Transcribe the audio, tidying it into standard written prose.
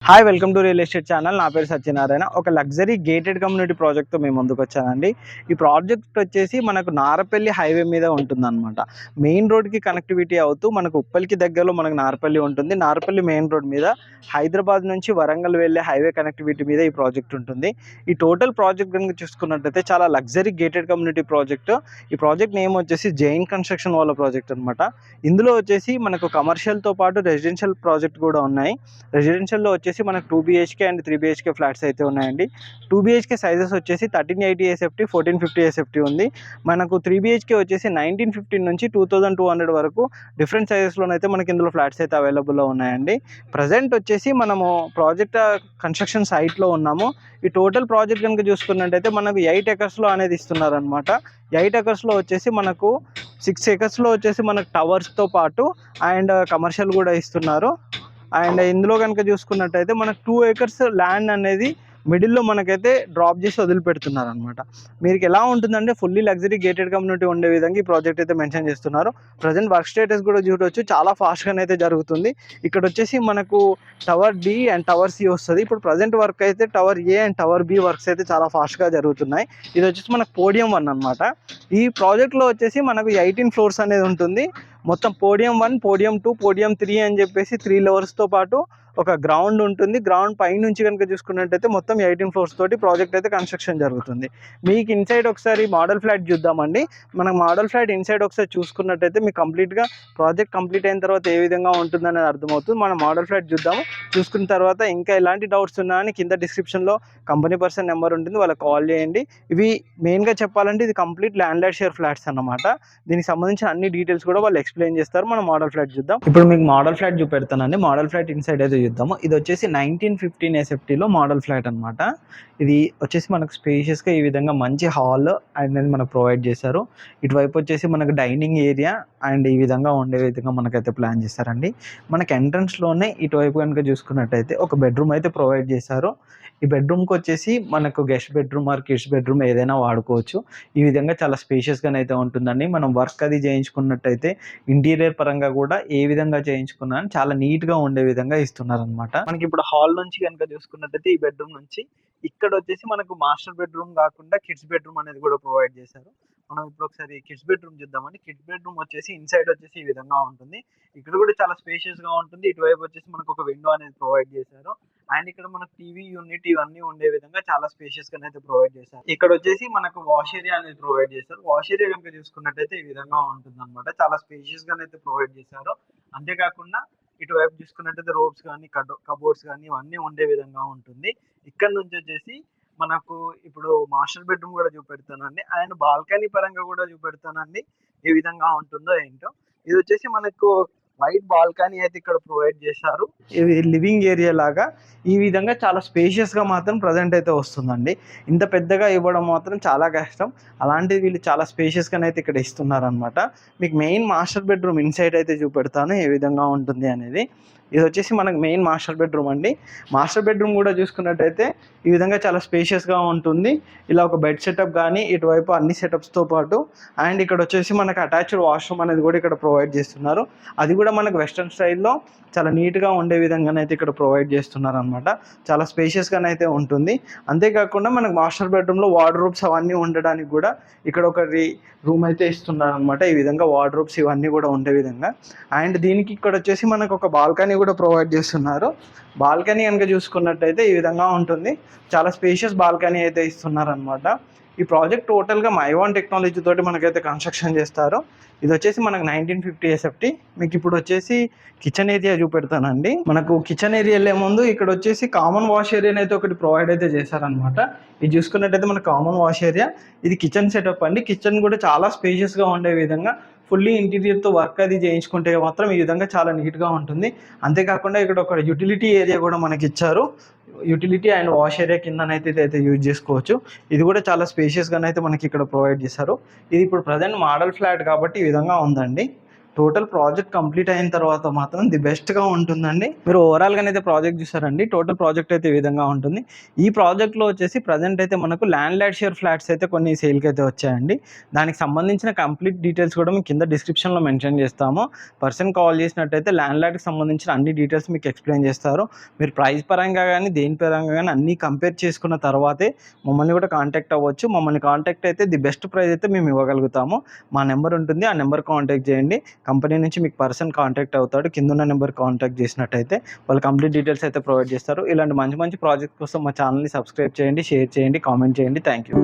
Hi welcome to real estate channel. నా పేరు సత్యనారాయణ. ఒక లగ్జరీ గేటెడ్ కమ్యూనిటీ ప్రాజెక్ట్తో మేము ముందుకు వచ్చానండి. ఈ ప్రాజెక్ట్ వచ్చేసి మనకు నారపల్లి హైవే మీద ఉంటుందన్నమాట. మెయిన్ రోడ్కి కనెక్టివిటీ అవుతూ మనకు ఉప్పల్కి దగ్గరలో మనకు నారపల్లి ఉంటుంది. నారపల్లి మెయిన్ రోడ్ మీద హైదరాబాద్ నుంచి వరంగల్ వెళ్ళే హైవే కనెక్టివిటీ మీద ఈ ప్రాజెక్ట్ ఉంటుంది. ఈ టోటల్ ప్రాజెక్ట్ కనుక చూసుకున్నట్టయితే చాలా లగ్జరీ గేటెడ్ కమ్యూనిటీ ప్రాజెక్ట్. ఈ ప్రాజెక్ట్ నేమ్ వచ్చేసి జైన్ కన్స్ట్రక్షన్ వాళ్ళ ప్రాజెక్ట్ అనమాట. ఇందులో వచ్చేసి మనకు కమర్షియల్తో పాటు రెసిడెన్షియల్ ప్రాజెక్ట్ కూడా ఉన్నాయి. రెసిడెన్షియల్లో వచ్చేసి మనకు 2 BHK అండ్ 3 BHK ఫ్లాట్స్ అయితే ఉన్నాయండి. 2 BHK సైజెస్ వచ్చేసి 1380 SFT 1450 SFT ఉంది. మనకు 3 BHK వచ్చేసి 1915 నుంచి 2200 వరకు డిఫరెంట్ సైజెస్లోనైతే మనకి ఇందులో ఫ్లాట్స్ అయితే అవైలబుల్లో ఉన్నాయండి. ప్రజెంట్ వచ్చేసి మనము ప్రాజెక్ట్ కన్స్ట్రక్షన్ సైట్లో ఉన్నాము. ఈ టోటల్ ప్రాజెక్ట్ కనుక చూసుకున్నట్టయితే మనకు 8 acres అనేది ఇస్తున్నారనమాట. 8 acres వచ్చేసి మనకు 6 acres వచ్చేసి మనకు టవర్స్తో పాటు అండ్ కమర్షియల్ కూడా ఇస్తున్నారు. అండ్ ఇందులో కనుక చూసుకున్నట్టయితే మనకు 2 acres ల్యాండ్ అనేది మిడిల్లో మనకైతే డ్రాప్ చేసి వదిలిపెడుతున్నారు అనమాట. మీకు ఎలా ఉంటుందంటే ఫుల్లీ లగ్జరీ గేటెడ్ కమ్యూనిటీ ఉండే విధంగా ఈ ప్రాజెక్ట్ అయితే మెన్షన్ చేస్తున్నారు. ప్రజెంట్ వర్క్ స్టేటస్ కూడా చూడవచ్చు, చాలా ఫాస్ట్గానే అయితే జరుగుతుంది. ఇక్కడ వచ్చేసి మనకు tower D and tower C వస్తుంది. ఇప్పుడు ప్రజెంట్ వర్క్ అయితే tower A and tower B works అయితే చాలా ఫాస్ట్గా జరుగుతున్నాయి. ఇది వచ్చేసి మనకు పోడియం 1 అనమాట. ఈ ప్రాజెక్ట్లో వచ్చేసి మనకు 18 floors అనేది ఉంటుంది. మొత్తం పోడియం 1, పోడియం 2, పోడియం 3 అని చెప్పేసి 3 levelsతో పాటు ఒక గ్రౌండ్ ఉంటుంది. గ్రౌండ్ పై నుంచి కనుక చూసుకున్నట్టయితే మొత్తం 18 floors తోటి ప్రాజెక్ట్ అయితే కన్స్ట్రక్షన్ జరుగుతుంది. మీకు ఇన్సైడ్ ఒకసారి మోడల్ ఫ్లాట్ చూద్దామండి. మనకు మోడల్ ఫ్లాట్ ఇన్సైడ్ ఒకసారి చూసుకున్నట్టయితే మీకు కంప్లీట్గా ప్రాజెక్ట్ కంప్లీట్ అయిన తర్వాత ఏ విధంగా ఉంటుందనేది అర్థమవుతుంది. మనం మోడల్ ఫ్లాట్ చూద్దాము. చూసుకున్న తర్వాత ఇంకా ఎలాంటి డౌట్స్ ఉన్నాయని కింద డిస్క్రిప్షన్లో కంపెనీ పర్సన్ నెంబర్ ఉంటుంది, వాళ్ళకి కాల్ చేయండి. ఇవి మెయిన్గా చెప్పాలంటే ఇది కంప్లీట్ ల్యాండ్ షేర్ ఫ్లాట్స్ అన్నమాట. దీనికి సంబంధించిన అన్ని డీటెయిల్స్ కూడా వాళ్ళు ఎక్స్ప్లెయిన్ చేస్తారు. మనం మోడల్ ఫ్లాట్ చూద్దాం. ఇప్పుడు మీకు మోడల్ ఫ్లాట్ చూపెడతానండి. మోడల్ ఫ్లాట్ ఇన్సైడ్ అయితే చూద్దాము. ఇది వచ్చేసి 1915 SFTలో మోడల్ ఫ్లాట్ అనమాట. ఇది వచ్చేసి మనకు స్పేషియస్గా ఈ విధంగా మంచి హాల్ అనేది మనకు ప్రొవైడ్ చేశారు. ఇటువైపు వచ్చేసి మనకు డైనింగ్ ఏరియా అండ్ ఈ విధంగా ఉండే విధంగా మనకైతే ప్లాన్ చేశారండి. మనకి ఎంట్రన్స్లోనే ఇటువైపు కనుక చూసుకున్నట్టయితే ఒక బెడ్రూమ్ అయితే ప్రొవైడ్ చేశారు. ఈ బెడ్రూమ్కి వచ్చేసి మనకు guest bedroom are kids bedroom ఏదైనా వాడుకోవచ్చు. ఈ విధంగా చాలా స్పేషియస్గానైతే ఉంటుందండి. మనం వర్క్ అది చేయించుకున్నట్టయితే ఇంటీరియర్ పరంగా కూడా ఏ విధంగా చేయించుకున్నా చాలా నీట్గా ఉండే విధంగా ఇస్తున్నారనమాట. మనకి ఇప్పుడు హాల్ నుంచి కనుక చూసుకున్నట్టయితే ఈ బెడ్రూమ్ నుంచి ఇక్కడ వచ్చేసి మనకు మాస్టర్ బెడ్రూమ్ కాకుండా కిడ్స్ బెడ్రూమ్ అనేది కూడా ప్రొవైడ్ చేశారు. మనం ఇప్పుడు ఒకసారి కిడ్స్ బెడ్రూమ్ చూద్దామండి. కిడ్స్ బెడ్రూమ్ వచ్చేసి ఇన్సైడ్ వచ్చేసి ఈ విధంగా ఉంటుంది. ఇక్కడ కూడా చాలా స్పేషియస్గా ఉంటుంది. ఇటువైపు వచ్చేసి మనకు ఒక విండో అనేది ప్రొవైడ్ చేశారు. అండ్ ఇక్కడ మనకు టీవీ యూనిట్ ఇవన్నీ ఉండే విధంగా చాలా స్పేషియస్ గా అయితే ప్రొవైడ్ చేశారు. ఇక్కడ వచ్చేసి మనకు వాష్ ఏరియా అనేది ప్రొవైడ్ చేశారు. వాష్ ఏరియా కనుక చూసుకున్నట్టయితే ఈ విధంగా ఉంటుంది అనమాట. చాలా స్పేషియస్ గా అయితే ప్రొవైడ్ చేశారు. అంతేకాకుండా ఇటువైపు చూసుకున్నట్టయితే రోప్స్ కానీ కబోర్డ్స్ కానీ ఇవన్నీ ఉండే విధంగా ఉంటుంది. ఇక్కడ నుంచి వచ్చేసి మనకు ఇప్పుడు మాస్టర్ బెడ్రూమ్ కూడా చూపెడతానండి. అండ్ బాల్కనీ పరంగా కూడా చూపెడతానండి ఏ విధంగా ఉంటుందో ఏంటో. ఇది వచ్చేసి మనకు వైట్ బాల్కనీ అయితే ఇక్కడ ప్రొవైడ్ చేశారు. ఇది లివింగ్ ఏరియా లాగా ఈ విధంగా చాలా స్పేషియస్గా మాత్రం ప్రజెంట్ అయితే వస్తుందండి. ఇంత పెద్దగా ఇవ్వడం మాత్రం చాలా కష్టం. అలాంటిది వీళ్ళు చాలా స్పేషియస్గా అయితే ఇక్కడ ఇస్తున్నారనమాట. మీకు మెయిన్ మాస్టర్ బెడ్రూమ్ ఇన్సైడ్ అయితే చూపెడతాను ఏ విధంగా ఉంటుంది అనేది. ఇది వచ్చేసి మనకు మెయిన్ మాస్టర్ బెడ్రూమ్ అండి. మాస్టర్ బెడ్రూమ్ కూడా చూసుకున్నట్టయితే ఈ విధంగా చాలా స్పేషియస్గా ఉంటుంది. ఇలా ఒక బెడ్ సెటప్ కానీ ఇటువైపు అన్ని సెటప్స్తో పాటు అండ్ ఇక్కడ వచ్చేసి మనకు అటాచ్డ్ వాష్రూమ్ అనేది కూడా ఇక్కడ ప్రొవైడ్ చేస్తున్నారు. అది కూడా మనకు వెస్ట్రన్ స్టైల్లో చాలా నీట్గా ఉండే విధంగానైతే ఇక్కడ ప్రొవైడ్ చేస్తున్నారు అనమాట. చాలా స్పేషియస్గానైతే ఉంటుంది. అంతేకాకుండా మనకు మాస్టర్ బెడ్రూమ్లో వార్డ్రోబ్స్ అవన్నీ ఉండడానికి కూడా ఇక్కడ ఒక రూమ్ అయితే ఇస్తున్నారు అనమాట. ఈ విధంగా వార్డ్రోబ్స్ ఇవన్నీ కూడా ఉండే విధంగా. అండ్ దీనికి ఇక్కడ వచ్చేసి మనకు ఒక బాల్కనీ కూడా ప్రొవైడ్ చేస్తున్నారు. బాల్కనీ కనుక చూసుకున్నట్టయితే ఈ విధంగా ఉంటుంది. చాలా స్పేషియస్ బాల్కనీ అయితే ఇస్తున్నారు అనమాట. ఈ ప్రాజెక్ట్ టోటల్గా మైవాన్ టెక్నాలజీ తోటి మనకైతే కన్స్ట్రక్షన్ చేస్తారు. ఇది వచ్చేసి మనకు 1950 SFT. మీకు ఇప్పుడు వచ్చేసి కిచెన్ ఏరియా చూపెడతానండి. మనకు కిచెన్ ఏరియా వెళ్ళే ముందు ఇక్కడ వచ్చేసి కామన్ వాష్ ఏరియాని అయితే ఒకటి ప్రొవైడ్ అయితే చేశారనమాట. ఇది చూసుకున్నట్టయితే మనకు కామన్ వాష్ ఏరియా, ఇది కిచెన్ సెటప్ అండి. కిచెన్ కూడా చాలా స్పేషియస్గా ఉండే విధంగా ఫుల్లీ ఇంటీరియర్తో వర్క్ అది చేయించుకుంటే మాత్రం ఈ విధంగా చాలా నీట్గా ఉంటుంది. అంతేకాకుండా ఇక్కడ ఒక యూటిలిటీ ఏరియా కూడా మనకి ఇచ్చారు. యూటిలిటీ అండ్ వాష్ ఏరియా కిందనైతే ఇదైతే యూజ్ చేసుకోవచ్చు. ఇది కూడా చాలా స్పేషియస్గానైతే మనకి ఇక్కడ ప్రొవైడ్ చేశారు. ఇది ఇప్పుడు ప్రజెంట్ మోడల్ ఫ్లాట్ కాబట్టి ఈ విధంగా ఉందండి. టోటల్ ప్రాజెక్ట్ కంప్లీట్ అయిన తర్వాత మాత్రం ది బెస్ట్గా ఉంటుందండి. మీరు ఓవరాల్గానైతే ప్రాజెక్ట్ చూసారండి. టోటల్ ప్రాజెక్ట్ అయితే ఈ విధంగా ఉంటుంది. ఈ ప్రాజెక్ట్లో వచ్చేసి ప్రజెంట్ అయితే మనకు ల్యాండ్ షేర్ ఫ్లాట్స్ అయితే కొన్ని సేల్కి అయితే వచ్చాయండి. దానికి సంబంధించిన కంప్లీట్ డీటెయిల్స్ కూడా మేము కింద డిస్క్రిప్షన్లో మెన్షన్ చేస్తాము. పర్సన్ కాల్ చేసినట్టయితే ల్యాండ్కి సంబంధించిన అన్ని డీటెయిల్స్ మీకు ఎక్స్ప్లెయిన్ చేస్తారు. మీరు ప్రైస్ పరంగా కానీ దేని పరంగా కానీ అన్నీ కంపేర్ చేసుకున్న తర్వాతే మమ్మల్ని కూడా కాంటాక్ట్ అవ్వచ్చు. మమ్మల్ని కాంటాక్ట్ అయితే ది బెస్ట్ ప్రైస్ అయితే మేము ఇవ్వగలుగుతాము. మా నెంబర్ ఉంటుంది, ఆ నెంబర్ కాంటాక్ట్ చేయండి. కంపెనీ నుంచి మీకు పర్సన్ కాంటాక్ట్ అవుతాడు. కిందున్న నెంబర్ కాంటాక్ట్ చేసినట్టయితే వాళ్ళు కంప్లీట్ డీటెయిల్స్ అయితే ప్రొవైడ్ చేస్తారు. ఇలాంటి మంచి మంచి ప్రాజెక్ట్ కోసం మా ఛానల్ని సబ్స్క్రైబ్ చేయండి, షేర్ చేయండి, కామెంట్ చేయండి. Thank you.